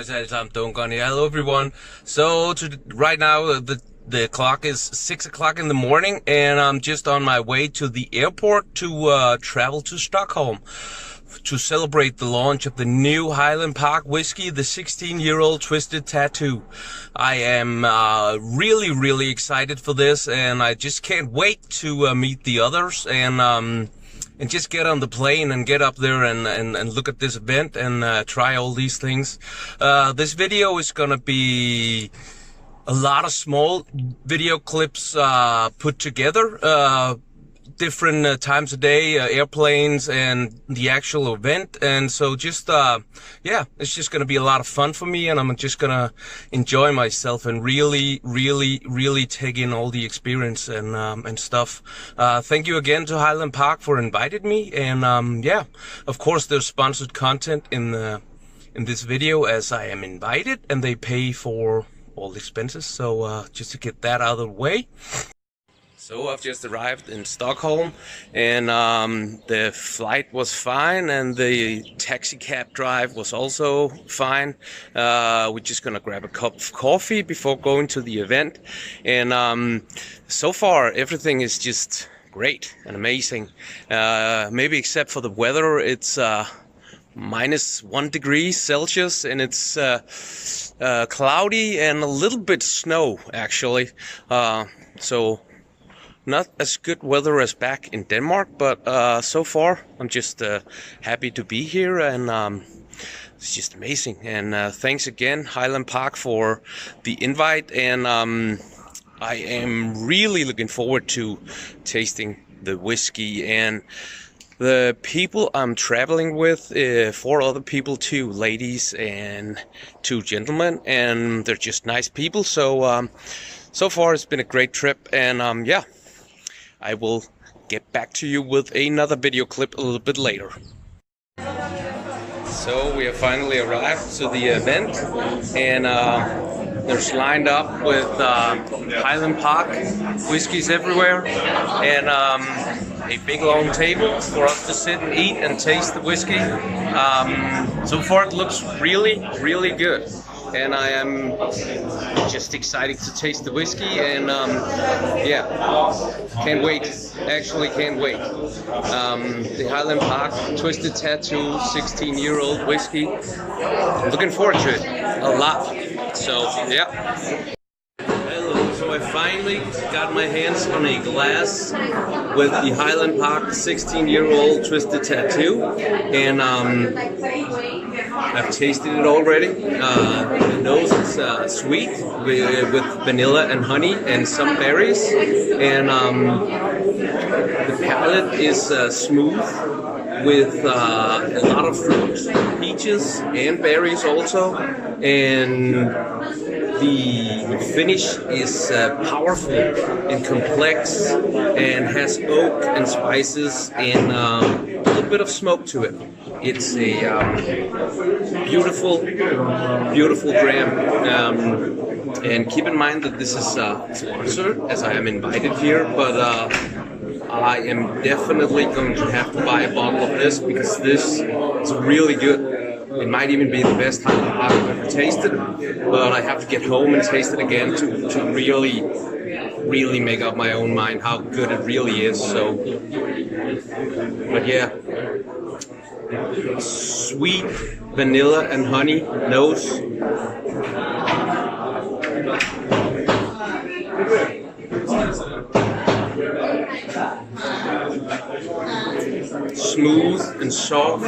Halløjsa alle sammen, Dunkeren here. Hello everyone. So right now the clock is 6 o'clock in the morning and I'm just on my way to the airport to travel to Stockholm to celebrate the launch of the new Highland Park Whisky, the 16-year-old Twisted Tattoo. I am really excited for this, and I just can't wait to meet the others and just get on the plane and get up there and look at this event and try all these things. This video is gonna be a lot of small video clips put together, different times of day, airplanes and the actual event. And so just yeah, it's just gonna be a lot of fun for me, and I'm just gonna enjoy myself and really take in all the experience and stuff. Thank you again to Highland Park for inviting me, and yeah, of course there's sponsored content in this video as I am invited, and they pay for all the expenses. So just to get that out of the way. So I've just arrived in Stockholm, and the flight was fine, and the taxi cab drive was also fine. We're just gonna grab a cup of coffee before going to the event, and so far everything is just great and amazing. Maybe except for the weather. It's -1 degree Celsius, and it's cloudy and a little bit snow actually. So not as good weather as back in Denmark, but so far I'm just happy to be here, and it's just amazing. And thanks again Highland Park for the invite, and I am really looking forward to tasting the whiskey and the people I'm traveling with. 4 other people, 2 ladies and 2 gentlemen, and they're just nice people. So so far it's been a great trip, and yeah, I will get back to you with another video clip a little bit later. So we have finally arrived to the event, and there's lined up with Highland Park whiskeys everywhere, and a big long table for us to sit and eat and taste the whiskey. So far it looks really good, and I am just excited to taste the whiskey, and yeah, can't wait. Actually can't wait. The Highland Park Twisted Tattoo 16-year-old whiskey. Looking forward to it a lot. So yeah. Hello. So I finally got my hands on a glass with the Highland Park 16-year-old Twisted Tattoo, and I've tasted it already. The nose is sweet with vanilla and honey and some berries, and the palate is smooth with a lot of fruit, peaches and berries also, and the finish is powerful and complex and has oak and spices and a little bit of smoke to it. It's a beautiful dram, and keep in mind that this is sponsored as I am invited here, but I am definitely going to have to buy a bottle of this, because this is really good. It might even be the best Highland Park I've ever tasted, but I have to get home and taste it again to really make up my own mind how good it really is. So, but yeah, sweet vanilla and honey nose. Smooth and soft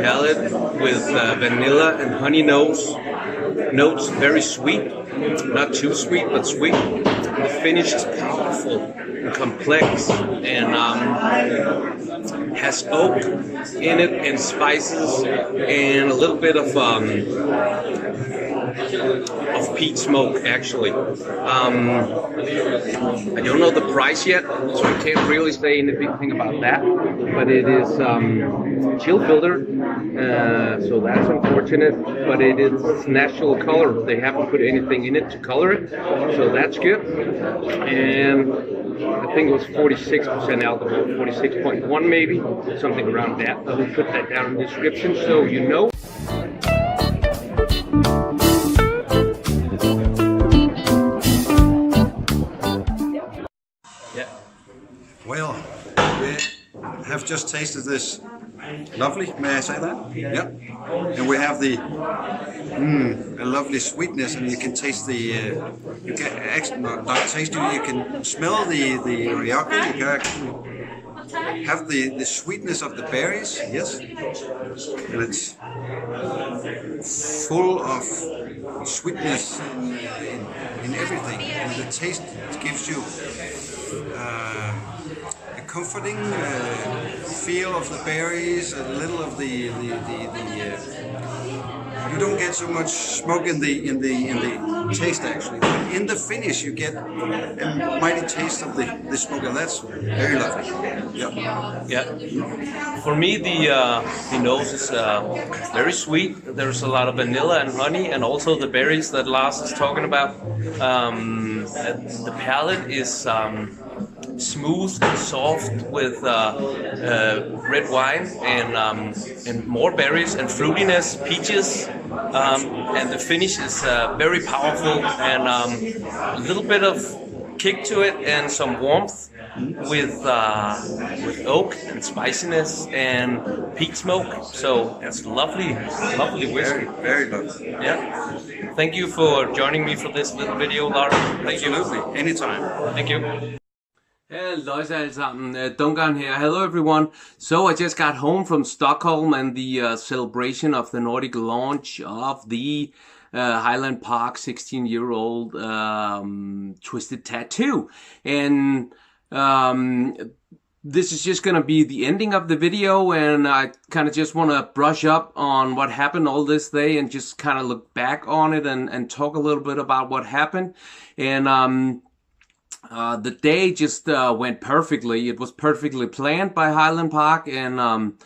palate with vanilla and honey notes, very sweet, not too sweet but sweet. The finish is powerful and complex, and has oak in it and spices and a little bit of peat smoke actually. I don't know the price yet, so I can't really say anything about that, but it is chill filter, so that's unfortunate, but it is natural color. They haven't put anything in it to color it, so that's good. And I think it was 46% alcohol, 46.1 maybe, something around that. I will put that down in the description so you know. Well, we have just tasted this lovely, may I say that? Yeah. And we have the a lovely sweetness, and you can taste the you can actually not taste it, you can smell the ryoku. You can actually have the sweetness of the berries, yes, and it's full of sweetness in everything, and the taste gives you a comforting feel of the berries, a little of the you don't get so much smoke in the taste actually. But in the finish you get a mighty taste of the smoke, and that's very lovely. Yeah. Yeah. For me, the nose is very sweet. There's a lot of vanilla and honey, and also the berries that Lars is talking about. The palate is smooth and soft with red wine and more berries and fruitiness, peaches, and the finish is very powerful and a little bit of kick to it and some warmth with oak and spiciness and peat smoke. So it's lovely, lovely whiskey. Very lovely. Yeah. Thank you for joining me for this little video, Lars. Thank you. Absolutely. Anytime. Thank you. Hello alle sammen, Duncan here. Hello everyone. So I just got home from Stockholm and the celebration of the Nordic launch of the Highland Park 16-year-old Twisted Tattoo. And this is just going to be the ending of the video, and I kind of just want to brush up on what happened all this day and just kind of look back on it and talk a little bit about what happened. And the day just went perfectly. It was perfectly planned by Highland Park, and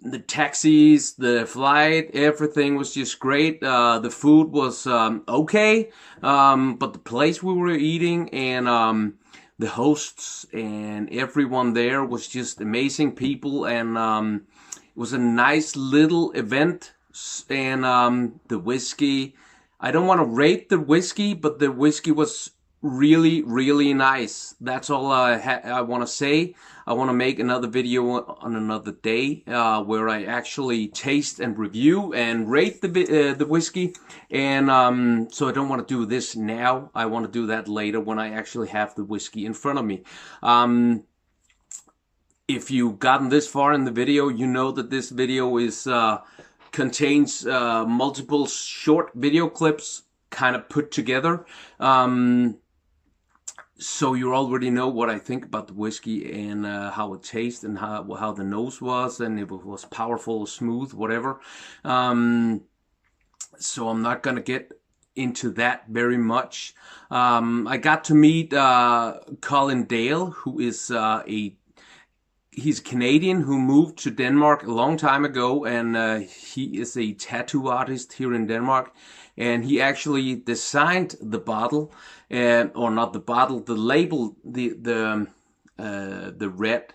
the taxis, the flight, everything was just great. The food was okay, but the place we were eating and the hosts and everyone there was just amazing people, and it was a nice little event. And the whiskey, I don't want to rate the whiskey, but the whiskey was really, really nice. That's all I want to say. I want to make another video on another day where I actually taste and review and rate the whiskey. And so I don't want to do this now. I want to do that later when I actually have the whiskey in front of me. If you've gotten this far in the video, you know that this video is contains multiple short video clips kind of put together. So you already know what I think about the whiskey and how it tastes and how the nose was, and if it was powerful, smooth, whatever. So I'm not gonna get into that very much. I got to meet Colin Dale, who is he's Canadian who moved to Denmark a long time ago, and he is a tattoo artist here in Denmark. And he actually designed the bottle, or not the bottle, the label, the red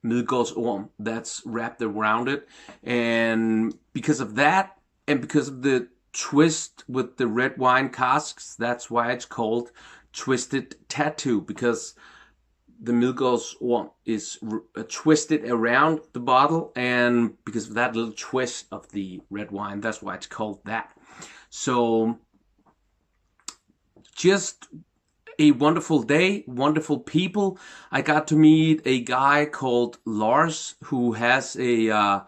Midgårdsorm that's wrapped around it. And because of that, and because of the twist with the red wine casks, that's why it's called Twisted Tattoo, because the Midgårdsorm is twisted around the bottle, and because of that little twist of the red wine, that's why it's called that. So, just a wonderful day, wonderful people. I got to meet a guy called Lars who has a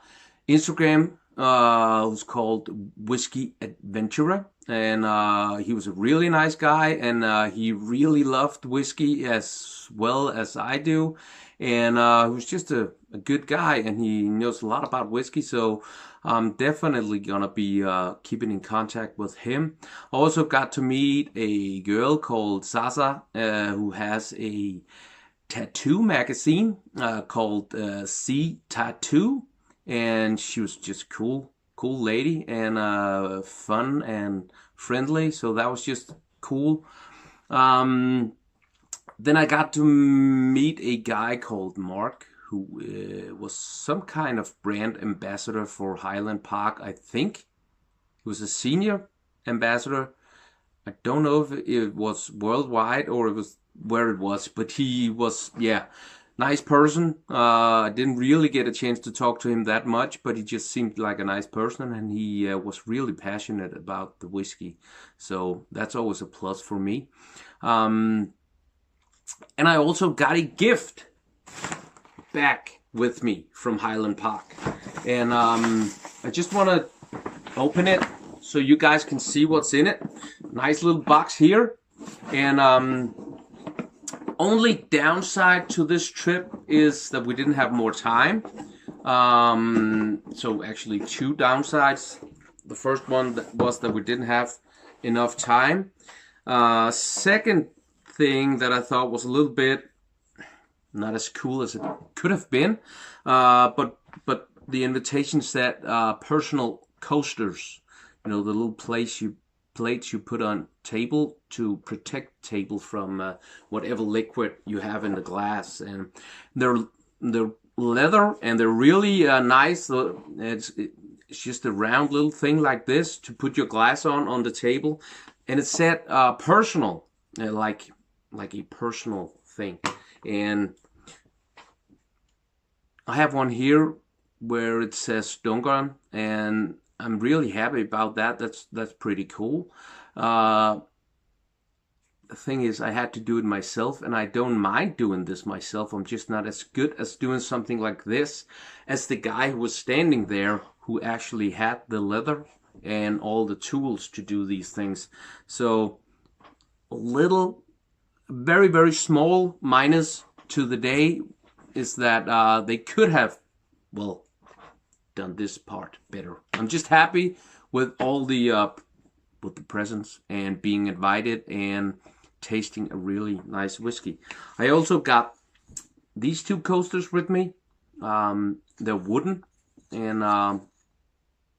Instagram who's called Whisky Adventurer, and he was a really nice guy, and he really loved whiskey as well as I do, and he was just a good guy, and he knows a lot about whiskey, so I'm definitely gonna be keeping in contact with him. I also got to meet a girl called Sasa who has a tattoo magazine called C Tattoo, and she was just cool lady, and fun and friendly, so that was just cool. Then I got to meet a guy called Mark, who was some kind of brand ambassador for Highland Park, I think. He was a senior ambassador. I don't know if it was worldwide or it was where it was, but he was, yeah, nice person. I didn't really get a chance to talk to him that much, but he just seemed like a nice person, and he was really passionate about the whiskey. So that's always a plus for me. And I also got a gift back with me from Highland Park. And I just want to open it so you guys can see what's in it. Nice little box here. And only downside to this trip is that we didn't have more time. So actually 2 downsides. The first one was that we didn't have enough time. Second thing that I thought was a little bit not as cool as it could have been, but the invitation said personal coasters. You know, the little plates you put on table to protect table from whatever liquid you have in the glass, and they're leather and they're really nice. It's just a round little thing like this to put your glass on the table, and it said personal, like a personal thing. And I have one here where it says Dungan, and I'm really happy about that. That's pretty cool. The thing is, I had to do it myself, and I don't mind doing this myself. I'm just not as good as doing something like this as the guy who was standing there, who actually had the leather and all the tools to do these things. So a little, very, very small minus to the day is that they could have, well, done this part better. I'm just happy with all the presents and being invited and tasting a really nice whiskey. I also got these 2 coasters with me. They're wooden, and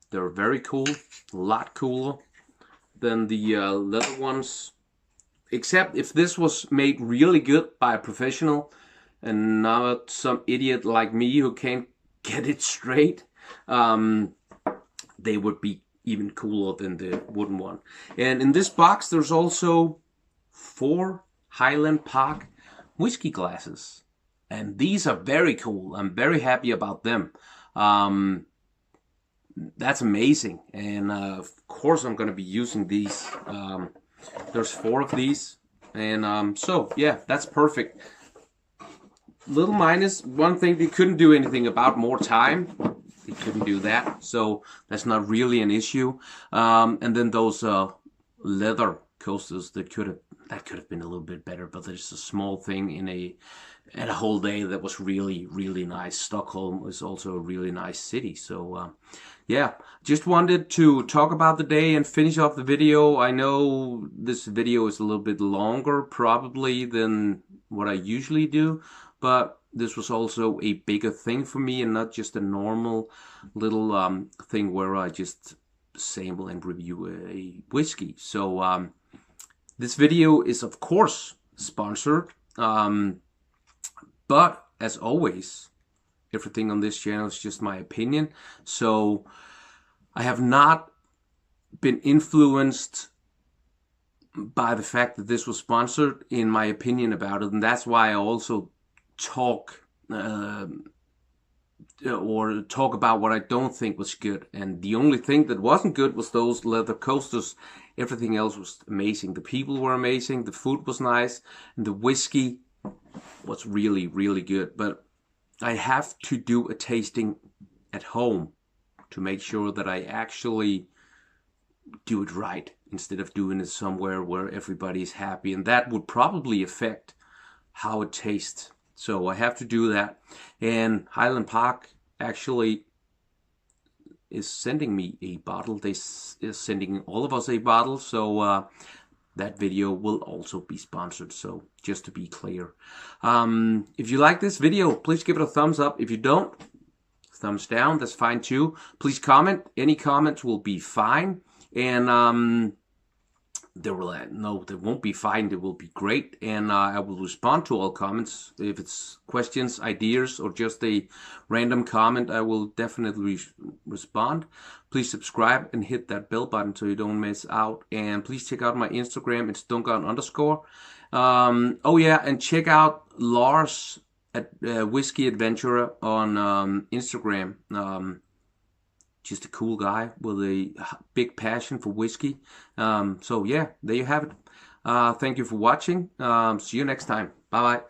they're very cool. A lot cooler than the leather ones. Except if this was made really good by a professional and not some idiot like me who can't get it straight, they would be even cooler than the wooden one. And in this box there's also 4 Highland Park whiskey glasses, and these are very cool. I'm very happy about them. That's amazing, and of course I'm going to be using these. There's 4 of these, and so yeah, that's perfect. Little minus, one thing they couldn't do anything about, more time. They couldn't do that, so that's not really an issue. And then those leather coasters that could have been a little bit better, but there's a small thing in a whole day that was really, really nice. Stockholm is also a really nice city. So yeah, just wanted to talk about the day and finish off the video. I know this video is a little bit longer probably than what I usually do, but this was also a bigger thing for me and not just a normal little thing where I just sample and review a whiskey. So this video is of course sponsored, but as always, everything on this channel is just my opinion. So I have not been influenced by the fact that this was sponsored in my opinion about it, and that's why I also talk about what I don't think was good. And the only thing that wasn't good was those leather coasters. Everything else was amazing. The people were amazing, the food was nice, and the whiskey was really, really good. But I have to do a tasting at home to make sure that I actually do it right, instead of doing it somewhere where everybody's happy, and that would probably affect how it tastes. So I have to do that, and Highland Park actually is sending me a bottle. They is sending all of us a bottle, so that video will also be sponsored. So just to be clear, if you like this video, please give it a thumbs up. If you don't, thumbs down, that's fine too. Please comment. Any comments will be fine. And they were like, no, they won't be fine. They will be great. And I will respond to all comments. If it's questions, ideas, or just a random comment, I will definitely respond. Please subscribe and hit that bell button so you don't miss out. And please check out my Instagram. It's Duncan_. Oh yeah, and check out Lars at Whiskey Adventurer on Instagram. Just a cool guy with a big passion for whiskey. So yeah, there you have it. Thank you for watching. See you next time. Bye bye.